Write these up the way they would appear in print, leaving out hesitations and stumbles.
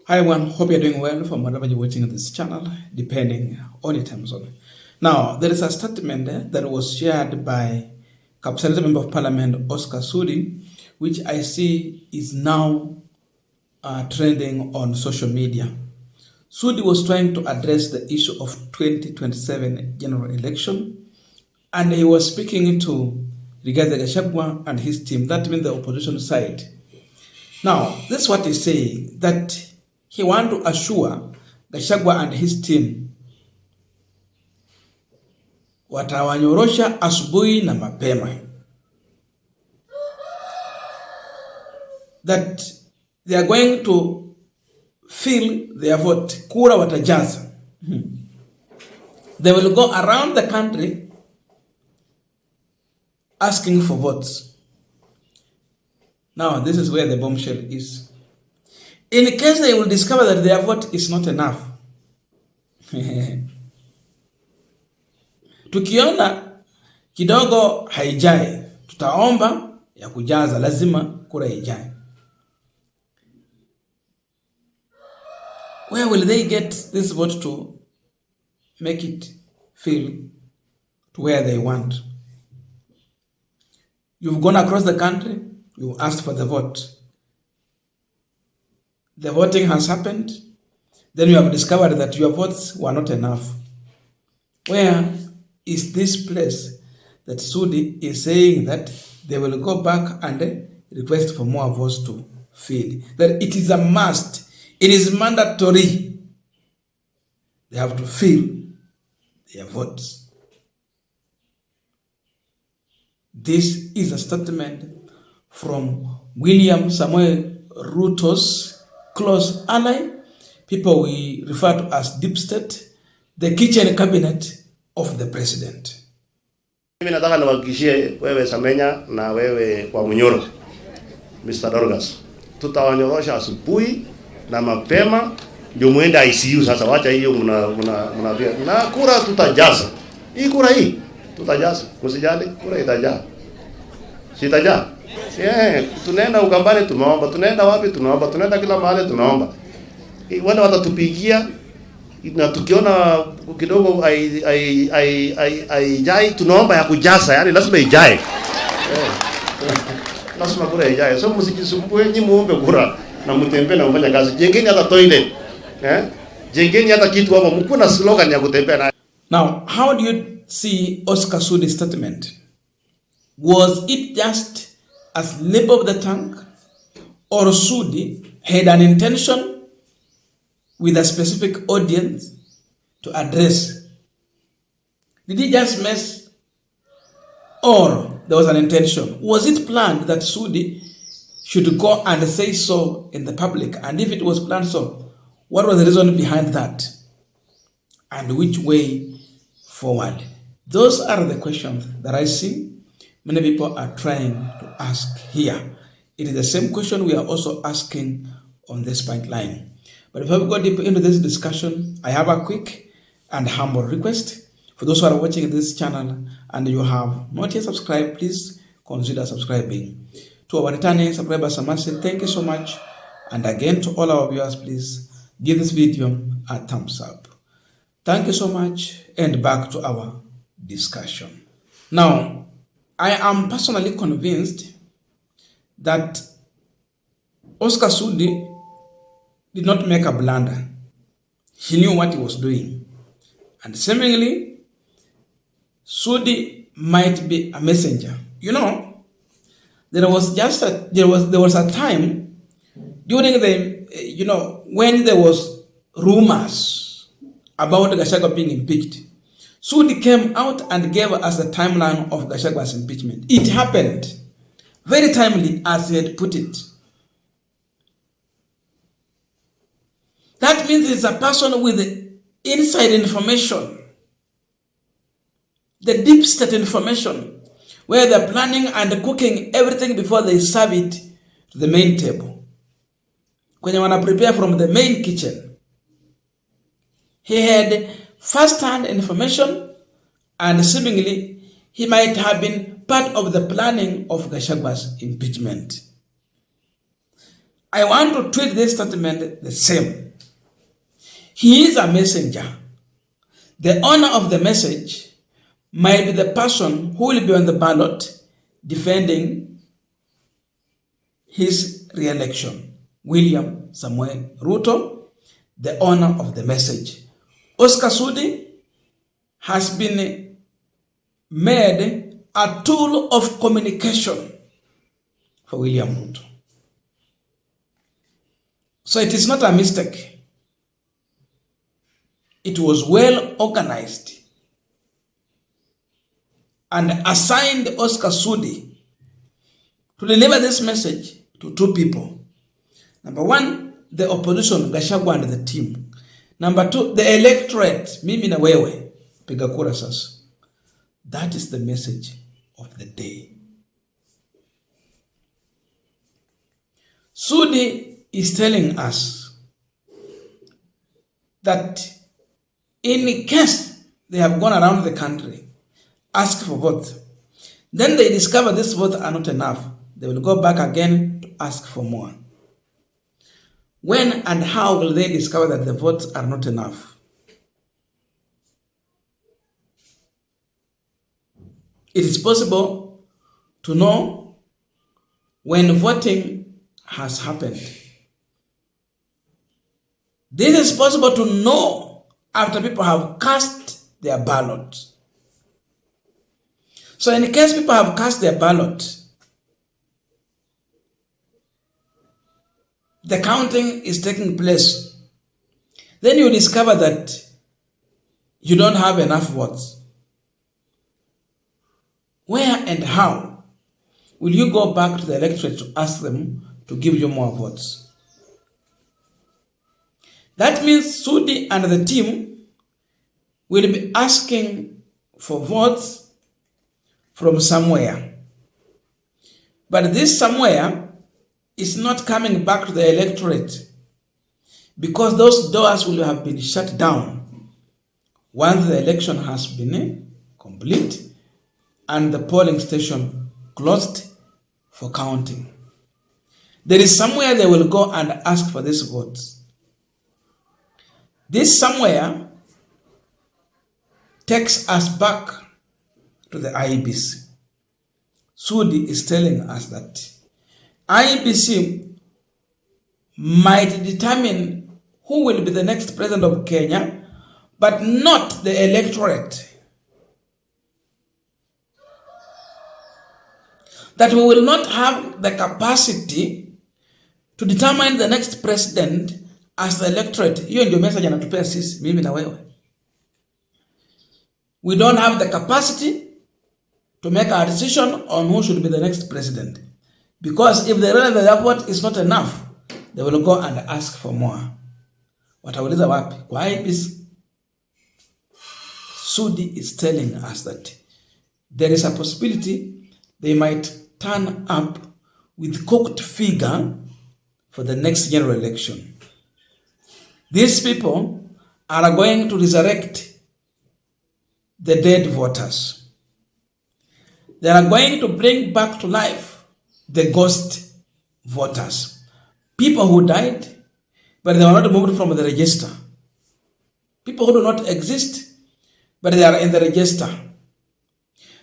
Hi everyone, hope you're doing well from whatever you're watching this channel, depending on your time zone. Now, there is a statement that was shared by Kapsalita Member of Parliament Oscar Sudi, which I see is now trending on social media. Sudi was trying to address the issue of 2027 general election, and he was speaking to Rigathi Gachagua and his team, that means the opposition side. Now, this is what he's saying, that he wants to assure Gachagua and his team watawanyorosha asubuhi na mapema, that they are going to fill their vote. Kura watajaza. They will go around the country asking for votes. Now, this is where the bombshell is. In case they will discover that their vote is not enough, tukiona kidogo haijai, tutaomba ya kujaza, lazima kura ijai. Where will they get this vote to make it feel to where they want? You've gone across the country, you asked for the vote. The voting has happened. Then you have discovered that your votes were not enough. Where is this place that Sudi is saying that they will go back and request for more votes to fill? That it is a must. It is mandatory. They have to fill their votes. This is a statement from William Samuel Ruto's close ally, people we refer to as deep state, the kitchen cabinet of the president. Mimi nataka niwahakikishie wewe Samenya na wewe kwa Munyoro, Mr. Dorgas, tutawanyorosha asubuhi na mapema ndio muende ICU. Sasa wacha hiyo mnavia na kura tutajaza. Hii kura hii tutajaza, msijali, kura itajaa. Sitajaa. Tunaenda Ukambani tunaomba, tunaenda wapi tunaomba, tunaenda kila mahali tunaomba. Wale watatupigia na tukiona kidogo ai tunaomba ya kujaza, yani lazima ijae. Lazima kura ijae. So msijisumbue, nyinyi muombe kura na mtembe na mfanye kazi. Jengeni hata toilet. Jengeni hata kitu hapo, mko na slogan ya kutembea na. Now, how do you see Oscar Sudi's statement? Was it just a slip of the tongue, or Sudi had an intention with a specific audience to address? Did he just mess, or there was an intention? Was it planned that Sudi should go and say so in the public? And if it was planned so, what was the reason behind that? And which way forward? Those are the questions that I see many people are trying to ask here. It is the same question we are also asking on this Punchline. But before we go deep into this discussion, I have a quick and humble request. For those who are watching this channel and you have not yet subscribed, please consider subscribing. To our returning subscribers, I must say thank you so much. And again, to all our viewers, please give this video a thumbs up. Thank you so much, and back to our discussion. Now, I am personally convinced that Oscar Sudi did not make a blunder. He knew what he was doing. And seemingly, Sudi might be a messenger. You know, there was a time during the, when there was rumors about Gachagua being impeached. Sudi came out and gave us the timeline of Gachagua's impeachment. It happened very timely, as he had put it. That means it's a person with inside information, the deep state information, where they're planning and cooking everything before they serve it to the main table. When you want to prepare from the main kitchen, he had first-hand information, and seemingly he might have been part of the planning of Gachagua's impeachment. I want to treat this statement the same. He is a messenger. The owner of the message might be the person who will be on the ballot defending his re-election. William Samuel Ruto, the owner of the message. Oscar Sudi has been made a tool of communication for William Ruto. So it is not a mistake. It was well organized and assigned Oscar Sudi to deliver this message to two people. Number one, the opposition, Gachagua and the team. Number two, the electorate, mimi na wewe, piga kura sasa. That is the message of the day. Sudi is telling us that in case they have gone around the country, ask for votes, then they discover these votes are not enough, they will go back again to ask for more. When and how will they discover that the votes are not enough? It is possible to know when voting has happened. This is possible to know after people have cast their ballot. So in case people have cast their ballot, the counting is taking place, then you discover that you don't have enough votes. Where and how will you go back to the electorate to ask them to give you more votes? That means Sudi and the team will be asking for votes from somewhere. But this somewhere is not coming back to the electorate because those doors will have been shut down once the election has been complete and the polling station closed for counting. There is somewhere they will go and ask for these votes. This somewhere takes us back to the IEBC. Sudi is telling us that IEBC might determine who will be the next president of Kenya, but not the electorate. That we will not have the capacity to determine the next president as the electorate. Hiyo ndio message anatupea sisi, mimi na wewe. We don't have the capacity to make a decision on who should be the next president. Because if the vote is not enough, they will go and ask for more. Watauliza wapi? Kwa IEBC. Sudi is telling us that there is a possibility they might turn up with cooked figure for the next general election. These people are going to resurrect the dead voters. They are going to bring back to life the ghost voters. People who died, but they were not moved from the register. People who do not exist, but they are in the register.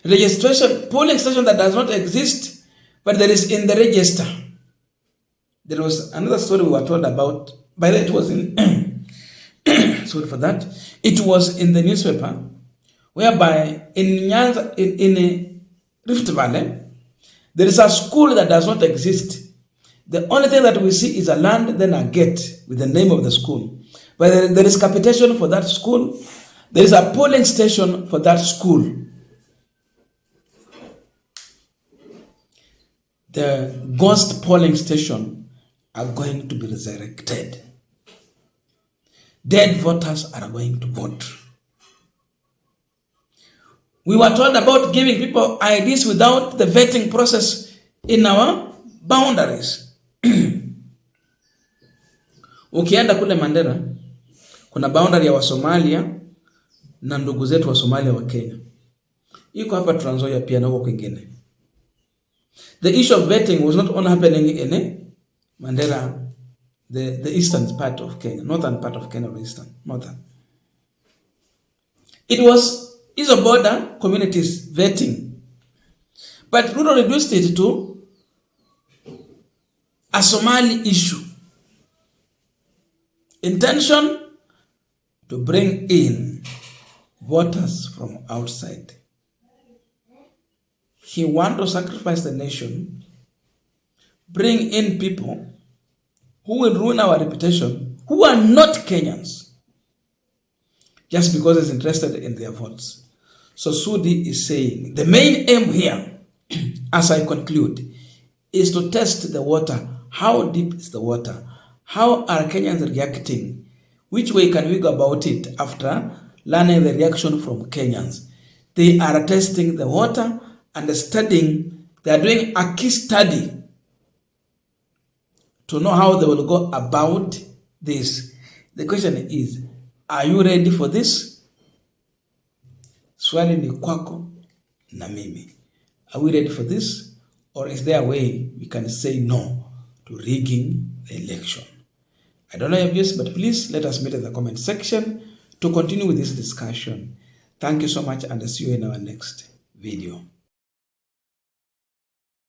Registration, polling station that does not exist, but there is in the register. There was another story we were told about, by the way, it was in, sorry for that, it was in the newspaper, whereby in Nyanza, in Rift Valley, there is a school that does not exist. The only thing that we see is a land, then a gate with the name of the school. But there is capitation for that school. There is a polling station for that school. The ghost polling station are going to be resurrected. Dead voters are going to vote. We were told about giving people IDs without the vetting process in our boundaries. Ukienda kule Mandera, kuna boundary ya Wasomalia na ndugu zetu wa Somalia wa Kenya. Iko hapa Trans Nzoia pia na huko kwingine. The issue of vetting was not only happening in Mandera the eastern part of Kenya, northern part of Kenya, or northern. It was Izo border communities vetting, but Ruto reduced it to a Somali issue. Intention to bring in voters from outside. He wants to sacrifice the nation, bring in people who will ruin our reputation, who are not Kenyans, just because he's interested in their votes. So Sudi is saying, the main aim here, as I conclude, is to test the water. How deep is the water? How are Kenyans reacting? Which way can we go about it after learning the reaction from Kenyans? They are testing the water and studying. They are doing a case study to know how they will go about this. The question is, are you ready for this? Swali ni kwako na mimi. Are we ready for this? Or is there a way we can say no to rigging the election? I don't know your views, but please let us meet in the comment section to continue with this discussion. Thank you so much, and I'll see you in our next video.